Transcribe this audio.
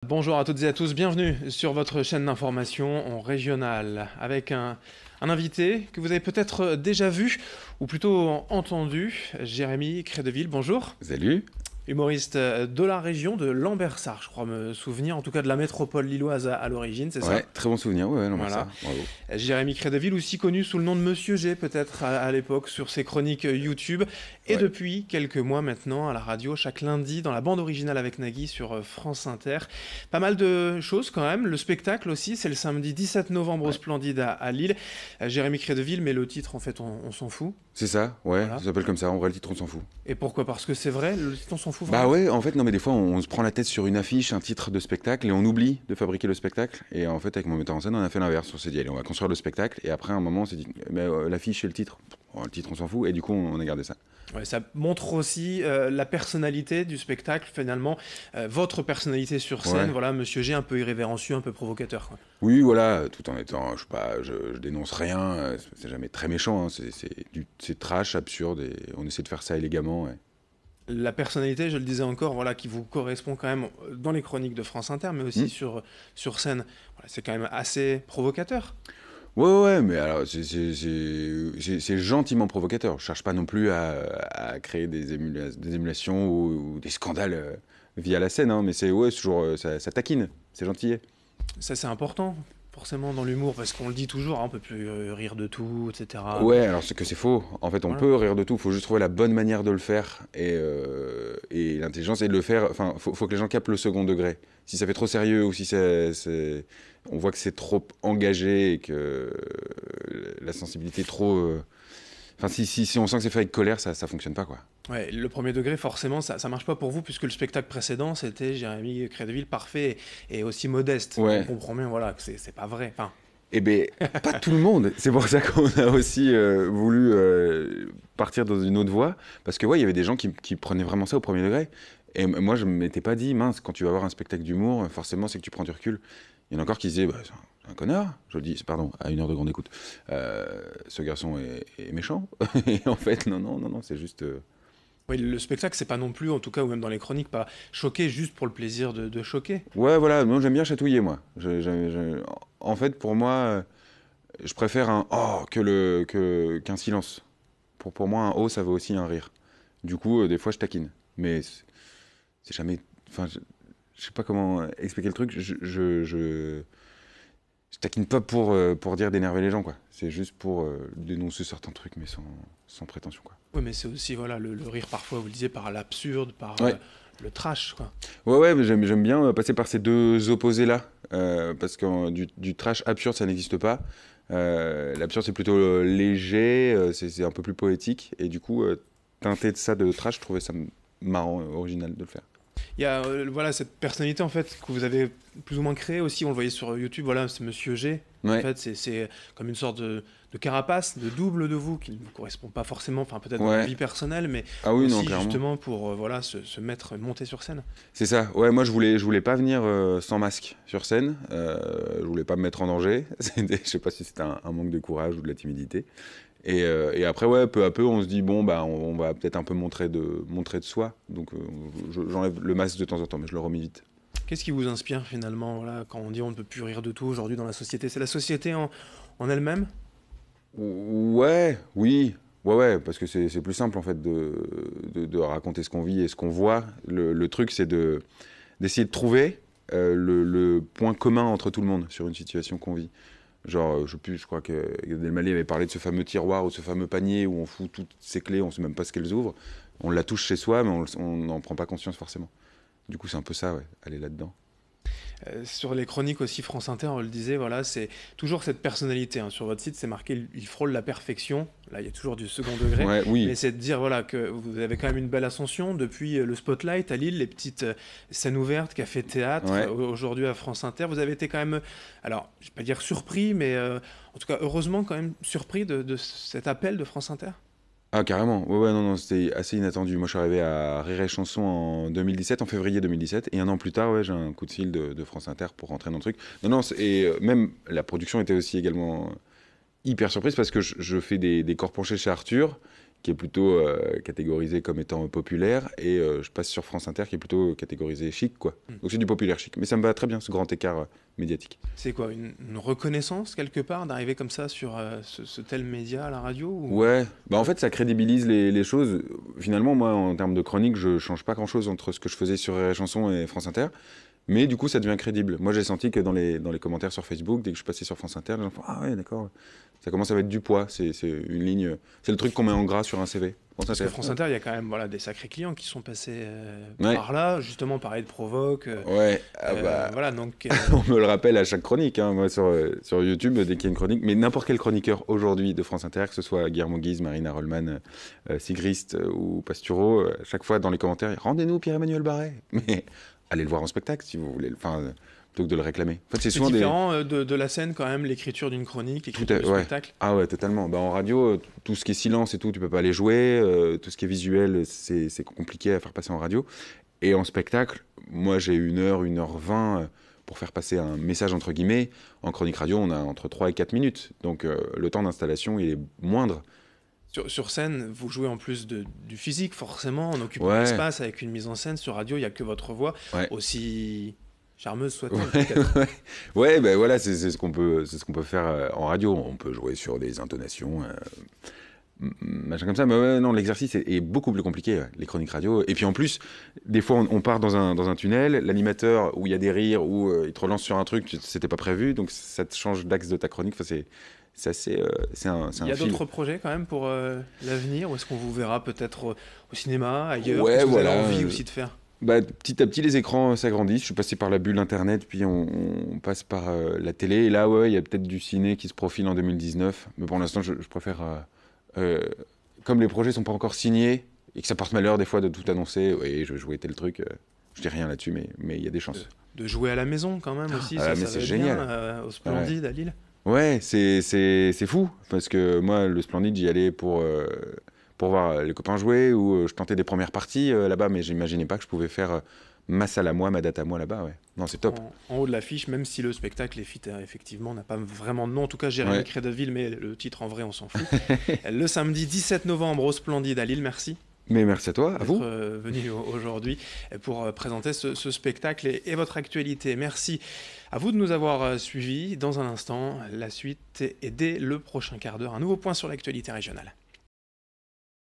Bonjour à toutes et à tous, bienvenue sur votre chaîne d'information en régional avec un invité que vous avez peut-être déjà vu ou plutôt entendu, Jérémy Crédeville, bonjour. Salut. Humoriste de la région de Lambersart, je crois me souvenir, en tout cas de la métropole lilloise à l'origine, c'est Ouais, ça? très bon souvenir, ouais, non, Voilà. ça, bravo. Jérémy Crédeville, aussi connu sous le nom de Monsieur G, peut-être à l'époque, sur ses chroniques YouTube. Et Ouais. depuis quelques mois maintenant, à la radio, chaque lundi, dans la bande originale avec Nagui sur France Inter. Pas mal de choses quand même. Le spectacle aussi, c'est le samedi 17 novembre au Ouais. Splendide à Lille. Jérémy Crédeville, mais le titre, en fait, on s'en fout. C'est ça, ouais, Voilà. ça s'appelle comme ça, en vrai, le titre, on s'en fout. Et pourquoi? Parce que c'est vrai, le titre, on s'en fout Bah vraiment? ouais, en fait, non, mais des fois, on se prend la tête sur une affiche, un titre de spectacle, et on oublie de fabriquer le spectacle. Et en fait, avec mon metteur en scène, on a fait l'inverse. On s'est dit, allez, on va construire le spectacle, et après, à un moment, on s'est dit, mais l'affiche et le titre. Bon, le titre, on s'en fout, et du coup, on a gardé ça. Ouais, ça montre aussi la personnalité du spectacle, finalement, votre personnalité sur scène. Ouais. Voilà, Monsieur G, un peu irrévérencieux, un peu provocateur, quoi. Oui, voilà, tout en étant, je sais pas, je dénonce rien, c'est jamais très méchant, hein, c'est trash, absurde, et on essaie de faire ça élégamment, ouais. La personnalité, je le disais encore, voilà, qui vous correspond quand même dans les chroniques de France Inter, mais aussi Hmm. sur scène. Voilà, c'est quand même assez provocateur. Ouais, ouais, ouais, mais alors c'est gentiment provocateur. Je cherche pas non plus à créer des émulations ou des scandales via la scène, hein, mais c'est ouais, c'est toujours ça taquine, c'est gentil. Ça, c'est important, forcément, dans l'humour, parce qu'on le dit toujours, hein, on peut plus rire de tout, etc. Ouais, alors c'est que c'est faux. En fait, on Voilà. peut rire de tout. Faut juste trouver la bonne manière de le faire et l'intelligence et de le faire. Enfin, faut que les gens captent le second degré. Si ça fait trop sérieux ou si on voit que c'est trop engagé et que la sensibilité est trop. Enfin, si on sent que c'est fait avec colère, ça fonctionne pas, quoi. Ouais, le premier degré, forcément, ça marche pas pour vous, puisque le spectacle précédent, c'était Jérémy Crédville parfait et aussi modeste. On Ouais. comprend bien, voilà, que c'est pas vrai. Enfin, Eh ben, pas tout le monde. C'est pour ça qu'on a aussi voulu partir dans une autre voie. Parce que, ouais, il y avait des gens qui prenaient vraiment ça au premier degré. Et moi, je ne m'étais pas dit, mince, quand tu vas voir un spectacle d'humour, forcément, c'est que tu prends du recul. Il y en a encore qui se disaient, bah, c'est un connard. Je le dis, pardon, à 1 heure de grande écoute. Ce garçon est méchant. Et en fait, non, non, non, non, c'est juste. oui, le spectacle, c'est pas non plus, en tout cas, ou même dans les chroniques, pas choquer juste pour le plaisir de choquer. Ouais, voilà, moi, j'aime bien chatouiller, moi. En fait, pour moi, je préfère un oh qu'un silence. Pour moi, un oh, ça vaut aussi un rire. Du coup, des fois, je taquine. Mais c'est jamais. Enfin, je sais pas comment expliquer le truc. Je taquine pas pour dire d'énerver les gens, quoi. C'est juste pour dénoncer certains trucs, mais sans prétention, quoi. Oui, mais c'est aussi, voilà, le rire parfois, vous le disiez, par l'absurde, par Ouais, le trash, quoi. ouais, ouais, mais j'aime bien passer par ces deux opposés-là. Parce que du trash absurde, ça n'existe pas. L'absurde, c'est plutôt léger, c'est un peu plus poétique. Et du coup, teinté de ça, de trash, je trouvais ça marrant, original de le faire. Il y a voilà, cette personnalité en fait que vous avez plus ou moins créée aussi, on le voyait sur YouTube, voilà, c'est Monsieur G. En Ouais, fait, c'est comme une sorte de carapace, de double de vous, qui ne vous correspond pas forcément, enfin peut-être dans la ouais. vie personnelle, mais Ah oui, non, aussi clairement. justement pour voilà, se mettre, monter sur scène. C'est ça. Ouais, moi, je voulais pas venir sans masque sur scène. Je voulais pas me mettre en danger. Je sais pas si c'était un manque de courage ou de la timidité. Et après, ouais, peu à peu, on se dit, bon, bah, on va peut-être un peu montrer de soi. Donc, j'enlève le masque de temps en temps, mais je le remets vite. Qu'est-ce qui vous inspire finalement, voilà, quand on dit on ne peut plus rire de tout aujourd'hui dans la société? C'est la société en elle-même? Ouais, oui, ouais, ouais, parce que c'est plus simple, en fait, de raconter ce qu'on vit et ce qu'on voit. Le truc, c'est d'essayer de trouver le point commun entre tout le monde sur une situation qu'on vit. Genre, je sais plus, je crois que Gad Elmaleh avait parlé de ce fameux tiroir ou ce fameux panier où on fout toutes ses clés, on sait même pas ce qu'elles ouvrent. On la touche chez soi, mais on n'en prend pas conscience forcément. Du coup, c'est un peu ça, ouais, aller là-dedans. Sur les chroniques aussi France Inter, on le disait, voilà, c'est toujours cette personnalité, hein. Sur votre site, c'est marqué, il frôle la perfection. Là, il y a toujours du second degré. Ouais, oui. Mais c'est de dire voilà, que vous avez quand même une belle ascension depuis le Spotlight à Lille, les petites scènes ouvertes, café-théâtre, Ouais. aujourd'hui à France Inter. Vous avez été quand même, alors, je ne vais pas dire surpris, mais en tout cas, heureusement, quand même surpris de cet appel de France Inter. Ah, carrément. Ouais, ouais, non, non, c'était assez inattendu. Moi, je suis arrivé à Rire et Chanson en 2017, en février 2017. Et 1 an plus tard, ouais, j'ai un coup de fil de France Inter pour rentrer dans le truc. Non, non, et même la production était aussi également hyper surprise parce que je fais des corps penchés chez Arthur, qui est plutôt catégorisé comme étant populaire, et je passe sur France Inter, qui est plutôt catégorisé chic, quoi. Donc c'est du populaire chic. Mais ça me va très bien, ce grand écart médiatique. C'est quoi, une reconnaissance quelque part d'arriver comme ça sur ce tel média à la radio ou... Ouais, bah en fait ça crédibilise les choses. Finalement, moi en termes de chronique, je change pas grand-chose entre ce que je faisais sur Rire et Chanson et France Inter. Mais du coup, ça devient crédible. Moi, j'ai senti que dans les commentaires sur Facebook, dès que je passais sur France Inter, les gens font ah ouais, d'accord. Ça commence à mettre du poids. C'est une ligne. C'est le truc qu'on met en gras sur un CV. Parce que France Inter, il y a quand même voilà, des sacrés clients qui sont passés Ouais. par là, justement, parler de Provoque. Ouais, Voilà, donc... on me le rappelle à chaque chronique. Hein, moi, sur YouTube, dès qu'il y a une chronique, mais n'importe quel chroniqueur aujourd'hui de France Inter, que ce soit Guillermo Guise, Marina Rollman, Sigrist ou Pasturo, à chaque fois dans les commentaires, rendez-nous Pierre-Emmanuel Barret. Mais allez le voir en spectacle si vous voulez. Enfin, plutôt que de le réclamer. En fait, c'est souvent différent de la scène quand même, l'écriture d'une chronique, l'écriture du spectacle. Ah ouais, totalement. Bah, en radio, tout ce qui est silence et tout, tu peux pas aller jouer. Tout ce qui est visuel, c'est compliqué à faire passer en radio. Et en spectacle, moi j'ai 1h20 pour faire passer un message entre guillemets. En chronique radio, on a entre 3 et 4 minutes. Donc le temps d'installation, il est moindre. Sur scène, vous jouez en plus du physique, forcément, en occupant l'espace avec une mise en scène. Sur radio, il n'y a que votre voix, aussi charmeuse soit-elle. Ouais, ben voilà, c'est ce qu'on peut faire en radio. On peut jouer sur des intonations, machin comme ça. Mais ouais, non, l'exercice est beaucoup plus compliqué, les chroniques radio. Et puis en plus, des fois, on part dans un tunnel, l'animateur, où il y a des rires, où il te relance sur un truc, c'était pas prévu, donc ça te change d'axe de ta chronique. Enfin, c'est un Il y a d'autres projets quand même pour l'avenir, ou est-ce qu'on vous verra peut-être au cinéma, ailleurs? Ouais, Qu'est-ce que vous voilà. avez envie aussi de faire? Bah, petit à petit, les écrans s'agrandissent. Je suis passé par la bulle Internet, puis on passe par la télé. Et là, ouais, il y a peut-être du ciné qui se profile en 2019. Mais pour l'instant, je préfère... comme les projets sont pas encore signés, et que ça porte malheur des fois de tout annoncer, oui, je vais jouer tel truc, je dis rien là-dessus, mais il y a des chances. De jouer à la maison quand même aussi, mais c'est génial. Au Splendide à Lille. Ouais, c'est fou, parce que moi, le Splendide, j'y allais pour voir les copains jouer, ou je tentais des premières parties là-bas, mais j'imaginais pas que je pouvais faire ma salle à moi, ma date à moi là-bas, ouais. Non, c'est top. En haut de l'affiche, même si le spectacle effectivement n'a pas vraiment de nom, en tout cas Jérémy Crédeville, mais le titre en vrai, on s'en fout. Le samedi 17 novembre au Splendide à Lille, merci. Mais merci à toi, à vous. Venu aujourd'hui pour présenter ce spectacle et votre actualité. Merci à vous de nous avoir suivis. Dans un instant, la suite est dès le prochain quart d'heure. Un nouveau point sur l'actualité régionale.